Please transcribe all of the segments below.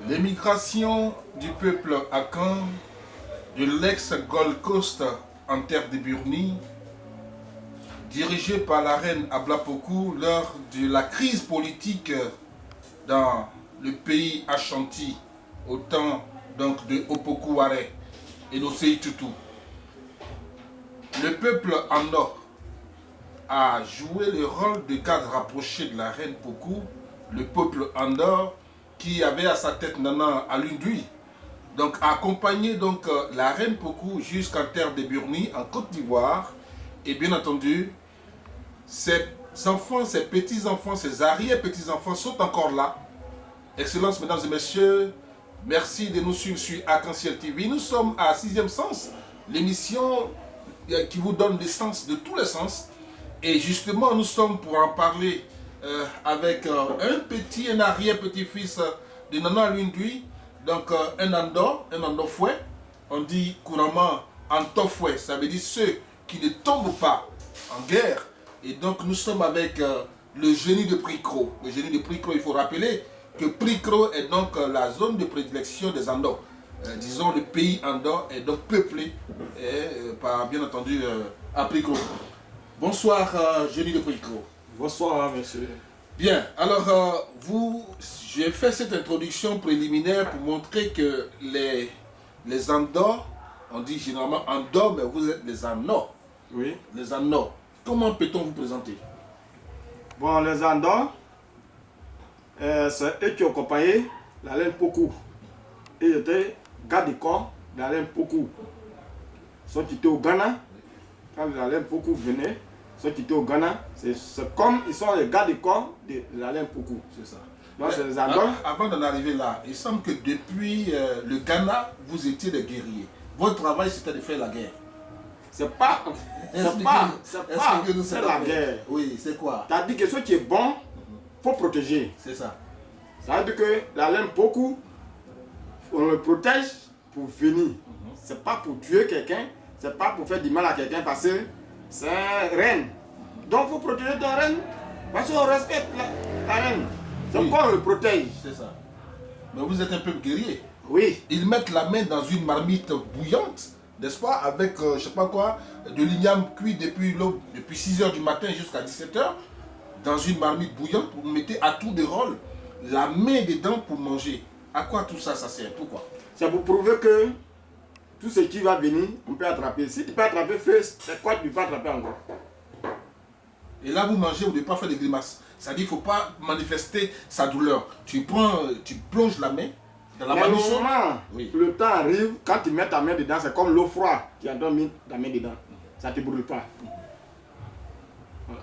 L'émigration du peuple Akan de l'ex-Gold Coast en terre de Burnie, dirigée par la reine Ablapoku lors de la crise politique dans le pays Ashanti au temps donc de Opoku Ware et d'Osei Tutu. Le peuple en or a joué le rôle de cadre rapproché de la reine Poku, le peuple en or qui avait à sa tête Nana Alundui, donc a accompagné donc la reine Poku jusqu'en terre de Burnie en Côte d'Ivoire, et bien entendu ses enfants, ses petits-enfants, ses arrière-petits-enfants sont encore là. Excellences, mesdames et messieurs, merci de nous suivre sur Arc-en-Ciel TV. Nous sommes à 6e Sens, l'émission qui vous donne des sens de tous les sens. Et justement, nous sommes pour en parler avec un arrière-petit-fils de Nana Alundui, donc un Ando fouet. On dit couramment Antofouet, ça veut dire ceux qui ne tombent pas en guerre. Et donc nous sommes avec le génie de Pricro. Le génie de Pricro, il faut rappeler que Pricro est donc la zone de prédilection des Andos. Disons, le pays Ando est donc peuplé par, bien entendu, à Pricro. Bonsoir, génie de Pricro. Bonsoir, monsieur. Bien, alors, j'ai fait cette introduction préliminaire pour montrer que les Andos, on dit généralement Andos, mais vous êtes les Andos. Oui. Les Andos. Comment peut-on vous présenter? Bon, les Andos, c'est eux qui ont accompagné la reine Poku. Ils étaient garde du corps de la reine Poku. Ils sont quittés au Ghana. Quand la reine Poku venait, ils sont quittés au Ghana. C'est comme ils sont les gardes du corps de la reine Poku. C'est ça. Donc, c'est les Andos. Avant d'en arriver là, il semble que depuis le Ghana, vous étiez des guerriers. Votre travail, c'était de faire la guerre. C'est pas la guerre. Oui, c'est quoi? Tu as dit que ce qui est bon, il faut protéger. C'est ça. Ça veut dire que la reine Poku, on le protège pour venir. C'est pas pour tuer quelqu'un, c'est pas pour faire du mal à quelqu'un parce que c'est une reine. Donc il faut protéger ta reine parce qu'on respecte la reine. C'est pourquoi on le protège. C'est ça. Mais vous êtes un peu guerrier. Oui. Ils mettent la main dans une marmite bouillante, n'est-ce pas, avec, je sais pas quoi, de l'igname cuit depuis 6 h du matin jusqu'à 17 h, dans une marmite bouillante, vous mettez à tour de rôle la main dedans pour manger. À quoi tout ça, ça sert? Pourquoi? C'est pour prouver que tout ce qui va venir, on peut attraper. Si tu peux attraper, c'est quoi tu peux attraper encore? Et là, vous mangez, vous ne devez pas faire des grimaces. C'est-à-dire qu'il ne faut pas manifester sa douleur. Tu plonges la main dans la marmite. Oui. Le temps arrive, quand tu mets ta main dedans, c'est comme l'eau froide. Tu as mis ta main dedans. Ça ne te brûle pas. Voilà.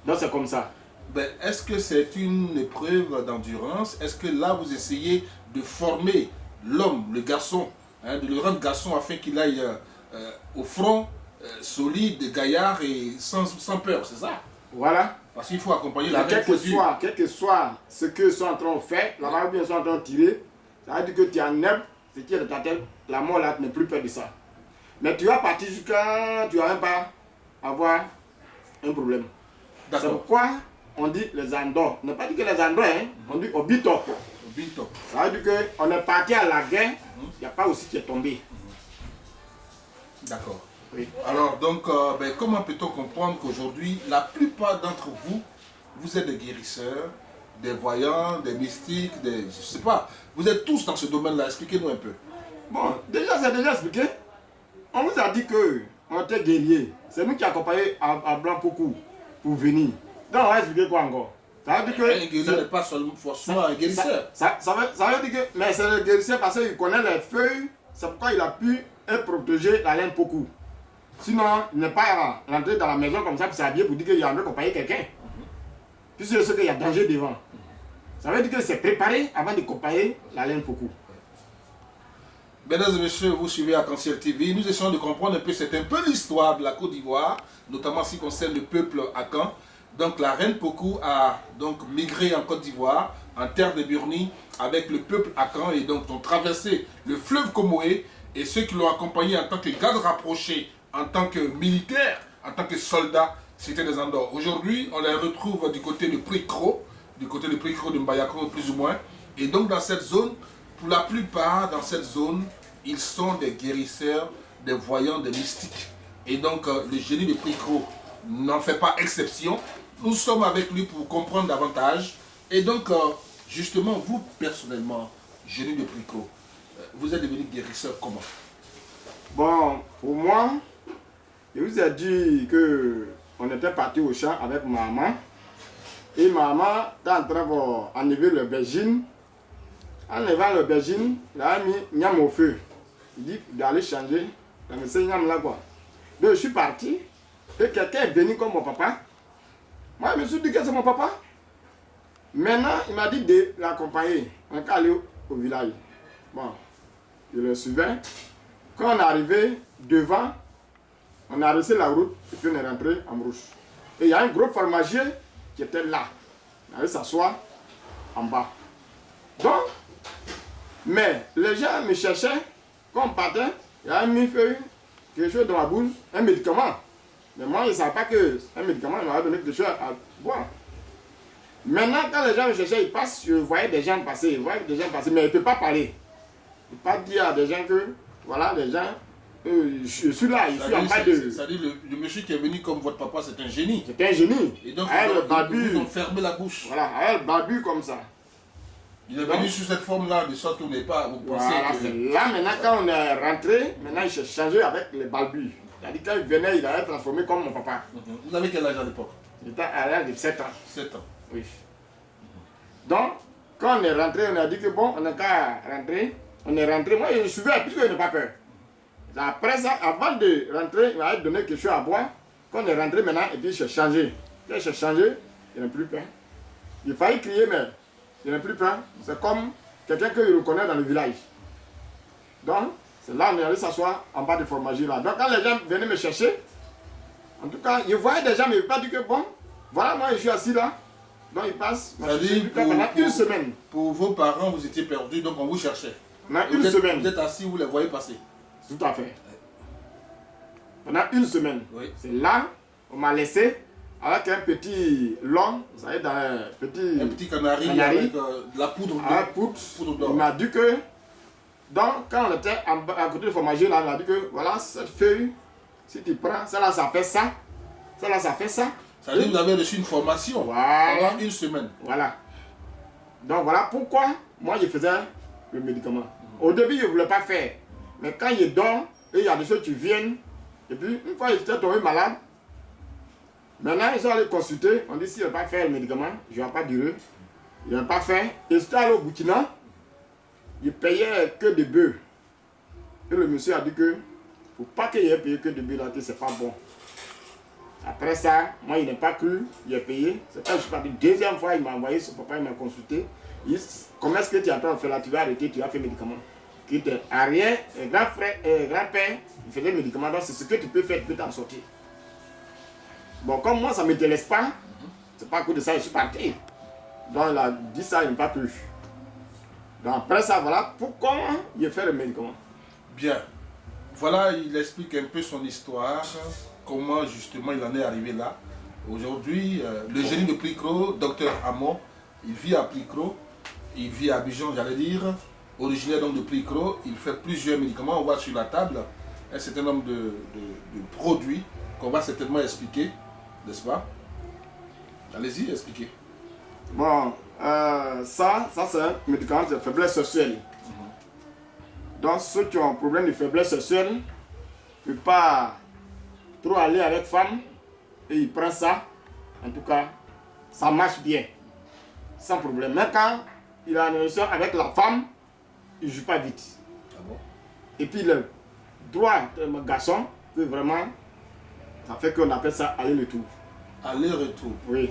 Donc c'est comme ça. Ben, est-ce que c'est une épreuve d'endurance? Est-ce que là, vous essayez de former l'homme, le garçon, de le rendre garçon afin qu'il aille au front, solide, gaillard et sans peur, c'est ça? Voilà. Parce qu'il faut accompagner la quel que soit ce qu'ils sont en train de faire, la marque bien sont en train de tirer, ça veut dire que tu es en neb, ce qui est de ta tête, la mort là, tu n'es plus peur de ça. Mais tu vas partir jusqu'à, tu vas même pas avoir un problème. C'est pourquoi on dit les Andos. On n'a pas dit que les Andos, on dit Obito. Obito. Ça veut dire qu'on est parti à la guerre, il n'y a pas aussi qui est tombé. D'accord. Oui. Alors, donc, comment peut-on comprendre qu'aujourd'hui, la plupart d'entre vous, vous êtes des guérisseurs, des voyants, des mystiques, je ne sais pas, vous êtes tous dans ce domaine-là, expliquez-nous un peu. Bon, déjà, c'est déjà expliqué. On vous a dit qu'on était guerriers. C'est nous qui accompagnons à Blanc Poku pour venir. Donc, on va expliquer quoi encore? Ça veut dire que. Un guerrier n'est pas forcément un guérisseur. Ça veut dire que. Mais c'est le guérisseur parce qu'il connaît les feuilles. C'est pourquoi il a pu protéger la laine Poku. Sinon, il n'est pas rentré dans la maison comme ça pour s'habiller pour dire qu'il a accompagné quelqu'un. Puisque c'est qu'il y a danger devant. Ça veut dire que c'est préparé avant de accompagner la laine Poku. Mesdames et messieurs, vous suivez Arc-en-Ciel TV. Nous essayons de comprendre un peu, c'est un peu l'histoire de la Côte d'Ivoire, notamment en ce qui concerne le peuple Akan. Donc la reine Poku a donc migré en Côte d'Ivoire, en terre de Burnie, avec le peuple Akan, et donc ont traversé le fleuve Comoé, et ceux qui l'ont accompagné en tant que garde rapproché, en tant que militaire, en tant que soldats, c'était des Andores. Aujourd'hui, on les retrouve du côté de Pricro, de Mbayakro plus ou moins. Et donc dans cette zone, pour la plupart dans cette zone, ils sont des guérisseurs, des voyants, des mystiques. Et donc le génie de Pricro n'en fait pas exception. Nous sommes avec lui pour comprendre davantage. Et donc, justement, vous personnellement, génie de Pricro, vous êtes devenu guérisseur comment? Bon, pour moi, je vous ai dit qu'on était parti au champ avec maman. Et maman était en train d'enlever l'aubergine. En enlevant l'aubergine, il a mis Niam au feu. Il dit d'aller changer. La monsieur Niam là quoi. Donc je suis parti. Et quelqu'un est venu comme mon papa. Moi je me suis dit que c'est mon papa. Maintenant il m'a dit de l'accompagner. On est allé au village. Bon, je le suivais. Quand on est arrivé devant, on a arrêté la route et puis on est rentré en Rouge. Et il y a un gros pharmacien qui était là. Il allait s'asseoir en bas. Donc, mais les gens me cherchaient, quand on partait, il y a mis quelque chose dans ma bouche, un médicament. Mais moi, je ne savais pas qu'un médicament m'avait donné quelque chose à boire. Maintenant, quand les gens me cherchaient, ils passent, je voyais des gens passer, mais ils ne peuvent pas parler. Il ne peut pas dire à des gens que, voilà, les gens, je suis là, je suis en bas de... C'est-à-dire le monsieur qui est venu comme votre papa, c'est un génie. C'est un génie. Et donc, ils ont fermé la bouche. Voilà, elle barbu comme ça. Il est venu sur cette forme-là, de sorte qu'on n'est pas... Vous pensez voilà, que... c'est là, maintenant, quand on est rentré, maintenant, il s'est changé avec les balbus. C'est-à-dire, quand il venait, il allait transformer comme mon papa. Vous avez quel âge à l'époque? J'étais à l'âge de 7 ans. 7 ans. Oui. Donc, quand on est rentré, on a dit que bon, on n'a qu'à rentrer. On est rentré, moi je suivais, puisque je n'ai pas peur. Après ça, avant de rentrer, il m'avait donné quelque chose à boire. Quand on est rentré maintenant, et puis il s'est changé. Quand il s'est changé, il n'a plus peur. Il faillit crier, mais il n'a plus peur. C'est comme quelqu'un que je reconnais dans le village. Donc, c'est là qu'on est allé s'asseoir en bas de fromagerie là. Donc, quand les gens venaient me chercher, en tout cas, je voyais des gens, mais ils n'ont pas dit que bon, voilà, moi je suis assis là. Donc, ils passent. Pendant une semaine. Pour vos parents, vous étiez perdus, donc on vous cherchait. Pendant une semaine. Vous êtes assis, vous les voyez passer. Tout à fait. Pendant une semaine. Oui. C'est là, on m'a laissé avec un petit long, vous savez, dans un petit canari avec de la poudre d'or. Il m'a dit que, donc, quand on était à côté de fromager, là, il m'a dit que, voilà, cette feuille, si tu prends, celle-là, ça fait ça. Celle-là, ça fait ça. Ça veut dire que vous avez reçu une formation pendant une semaine. Voilà. Donc, voilà pourquoi moi, je faisais le médicament. Au début, je ne voulais pas faire. Mais quand je dors, et il y a des choses qui viennent, et puis, une fois que j'étais tombé malade, maintenant, ils sont allés consulter. On dit, si je ne vais pas faire le médicament, je ne vais pas durer. Je ne vais pas faire. Et j'étais allé au Burkina, je payais que des bœufs. Et le monsieur a dit que, faut pas qu'il ait payé que des bœufs là, que c'est pas bon. Après ça, moi, il n'a pas cru, il a payé. C'est quand je suis parti. Deuxième fois, il m'a envoyé, son papa, il m'a consulté. Il dit, comment est-ce que tu es en train de faire là? Tu vas arrêter, tu vas faire le médicament. Qui était arrière, grand-père, il faisait le médicament. Donc, c'est ce que tu peux faire, tu peux t'en sortir. Bon, comme moi, ça ne m'intéresse pas, c'est pas à cause de ça, je suis parti. Donc, il a dit ça, il n'a pas cru. Donc, après ça, voilà pourquoi il a fait le médicament. Bien. Voilà, il explique un peu son histoire, comment justement il en est arrivé là. Aujourd'hui, le génie de Pricro, docteur Amon, il vit à Pricro, il vit à Abidjan, j'allais dire, originaire donc de Pricro, il fait plusieurs médicaments, on voit sur la table un certain nombre de produits qu'on va certainement expliquer, n'est-ce pas? Allez-y, expliquez. Bon, ça c'est un médicament de faiblesse sexuelle. Donc ceux qui ont un problème de faiblesse sexuelle ne peuvent pas trop aller avec femme et ils prennent ça. En tout cas, ça marche bien, sans problème. Mais quand il a une relation avec la femme, il ne joue pas vite. Ah bon? Et puis le droit de garçon, que vraiment, ça fait qu'on appelle ça aller-retour. Aller-retour. Oui.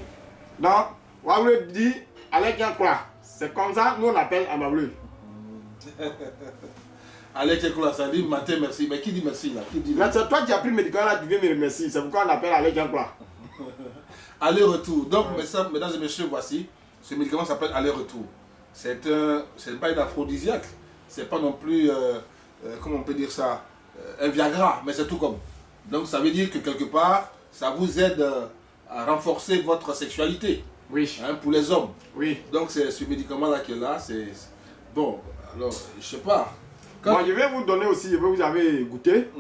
Donc, Waoulé dit allez tiens quoi. C'est comme ça, nous on appelle Amableu. Allez tiens quoi, ça dit matin merci. Mais qui dit merci là? Qui dit mais c'est toi qui as pris le médicament là, tu viens me remercier. C'est pourquoi on appelle allez tiens quoi. Aller-retour. Donc, mesdames et messieurs, voici. Ce médicament s'appelle aller-retour. C'est pas une aphrodisiaque. C'est pas non plus, comment on peut dire ça, un Viagra, mais c'est tout comme. Donc, ça veut dire que quelque part, ça vous aide à renforcer votre sexualité. Oui. Hein, pour les hommes. Oui. Donc c'est ce médicament-là qui est là, c'est... Bon, alors, je sais pas. Moi, je vais vous donner aussi, vous avez goûté.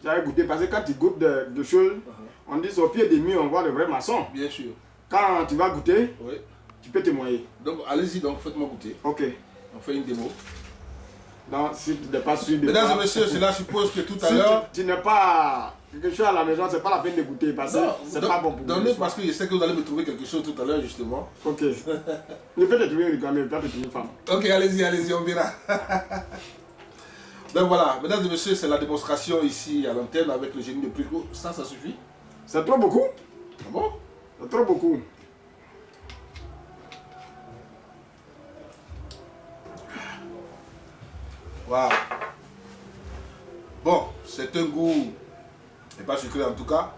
J'avais goûté parce que quand tu goûtes de choses, on dit au pied des murs, on voit le vrai maçon. Bien sûr. Quand tu vas goûter, Oui. tu peux témoigner. Donc allez-y, donc faites-moi goûter. Ok. On fait une démo. Donc si tu n'es pas sûr de Mesdames et messieurs, cela suppose que tout à si l'heure... tu n'es pas quelque chose à la maison, c'est pas la peine de goûter parce que c'est pas bon pour vous. Donnez parce que je sais que vous allez me trouver quelque chose tout à l'heure justement. Ok. Je peux te trouver une femme, pas te trouver une femme. Ok, allez-y, on verra. Donc voilà, mesdames et messieurs, c'est la démonstration ici à l'antenne avec le génie de Pricro. Ça suffit? C'est trop beaucoup. Ah bon? C'est trop beaucoup. Waouh. Bon, c'est un goût, et pas sucré en tout cas,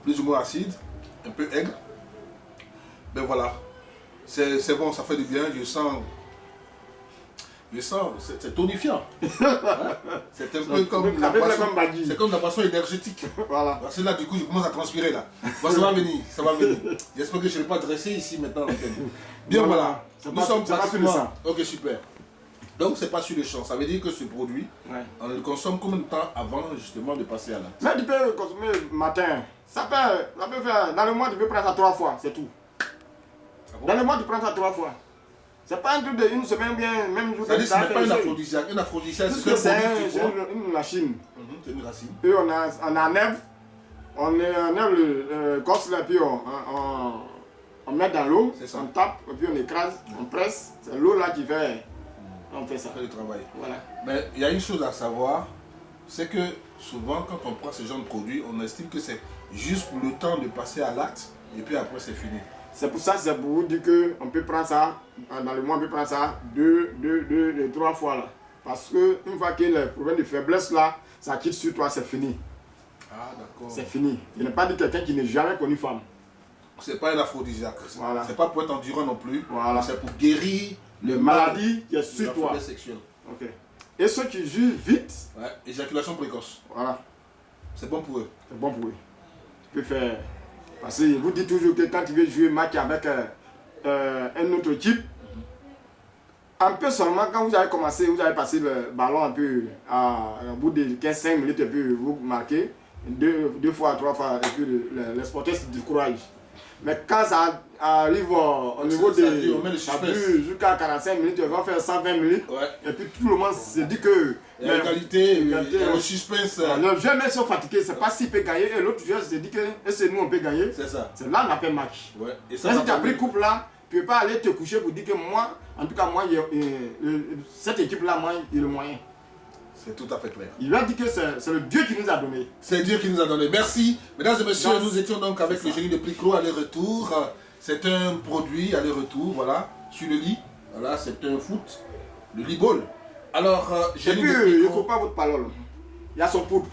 plus ou moins acide, un peu aigre. Mais voilà, c'est bon, ça fait du bien, je sens, c'est tonifiant. Hein? C'est un peu comme la boisson, c'est comme la boisson énergétique. Voilà. Parce que là, du coup, je commence à transpirer là. Bon, ça va venir, ça va venir. J'espère que je ne vais pas dresser ici maintenant. Bien voilà, nous sommes pratiquement... Ok, super. Donc c'est pas sur le champ, ça veut dire que ce produit, on le consomme combien de temps avant justement de passer à l'acte? Mais tu peux le consommer le matin, ça peut faire, dans le mois tu peux prendre ça 3 fois, c'est tout. Ah bon? Dans le mois tu prends ça 3 fois. C'est pas un truc d'une semaine bien, même jour. Ça dit que ce n'est pas une aphrodisiaque, une aphrodisiaque c'est une machine. C'est une racine. Et on a enlève le corse là, puis on met dans l'eau, on tape, et puis on écrase, on presse, c'est l'eau là qui fait... On fait ça. On fait le travail. Voilà. Mais il y a une chose à savoir, c'est que souvent quand on prend ce genre de produit, on estime que c'est juste pour le temps de passer à l'acte et puis après c'est fini. C'est pour ça, c'est pour vous dire qu'on peut prendre ça, dans le mois on peut prendre ça 3 fois là. Parce que une fois que le problème de faiblesse là, ça quitte sur toi, c'est fini. Ah d'accord. C'est fini. Il n'est pas de quelqu'un qui n'a jamais connu femme. C'est pas un aphrodisiaque. Voilà. C'est pas pour être endurant non plus. Voilà. C'est pour guérir les maladies qui est sur toi. Sexuelle. Ok. Et ceux qui jouent vite. Ouais, éjaculation précoce. Voilà. C'est bon pour eux. C'est bon pour eux. Tu peux faire. Parce que vous dites toujours que quand tu veux jouer match avec un autre type, un peu seulement quand vous avez commencé, vous avez passé le ballon un peu au bout de 15-5 minutes et puis vous marquez 2 fois, 3 fois et puis les sportifs se découragent. Mais quand ça arrive au niveau des... jusqu'à 45 minutes, on va faire 120 minutes. Ouais. Et puis tout le monde se dit que... Il y a l'égalité, il y a le suspense. Les jeunes sont fatigués, c'est pas s'il peut gagner. Et l'autre joueur se dit que c'est nous on peut gagner. C'est ça. C'est là qu'on appelle match. Ouais. Et ça, si tu as pris coupe là, tu ne peux pas aller te coucher pour dire que moi, en tout cas moi, cette équipe là, moi, il est le moyen. C'est tout à fait clair. Il va dire que c'est le Dieu qui nous a donné. C'est Dieu qui nous a donné. Merci. Mesdames et messieurs, nous étions donc avec le génie de Pricro aller-retour. C'est un produit aller-retour, voilà, sur le lit. Voilà, c'est un foot, le lit ball. Alors, génie de Pricro... il ne faut pas votre parole. Il y a son poudre.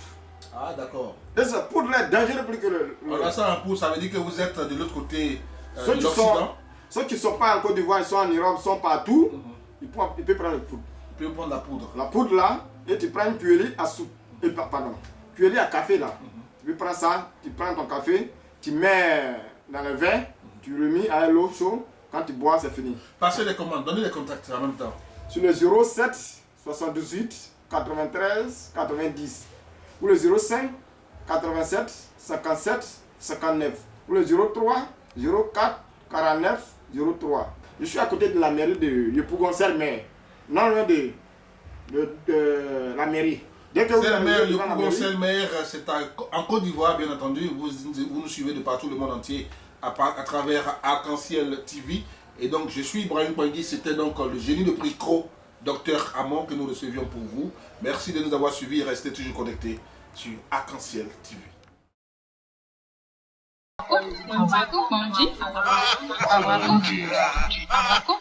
Ah, d'accord. Et ce poudre là est dangereux plus que le... On a ça en poudre, ça veut dire que vous êtes de l'autre côté de l'Occident. Ceux qui ne sont pas en Côte d'Ivoire, ils sont en Europe, ils sont partout. Ils peuvent prendre le poudre. Ils peuvent prendre la poudre. La poudre là, et tu prends une cuillerée à soupe. Cuillerée à café là. Tu prends ça, tu prends ton café, tu mets dans le verre, tu remets à l'eau chaude. Quand tu bois, c'est fini. Passez les commandes, donnez les contacts en même temps. Sur le 07 78 93 90. Ou le 05 87 57 59. Ou le 03 04 49 03. Je suis à côté de la mairie de Yopougon-Sermer, non loin de la mairie. Dès que Sermer, Yopougon-Sermer, c'est en Côte d'Ivoire, bien entendu. Vous nous suivez de partout le monde entier à travers Arc-en-Ciel TV. Et donc, je suis Ibrahim Bangui, c'était donc le génie de Pricro, Dr Amon, que nous recevions pour vous. Merci de nous avoir suivis et restez toujours connectés sur Arc-en-Ciel TV. Abraco,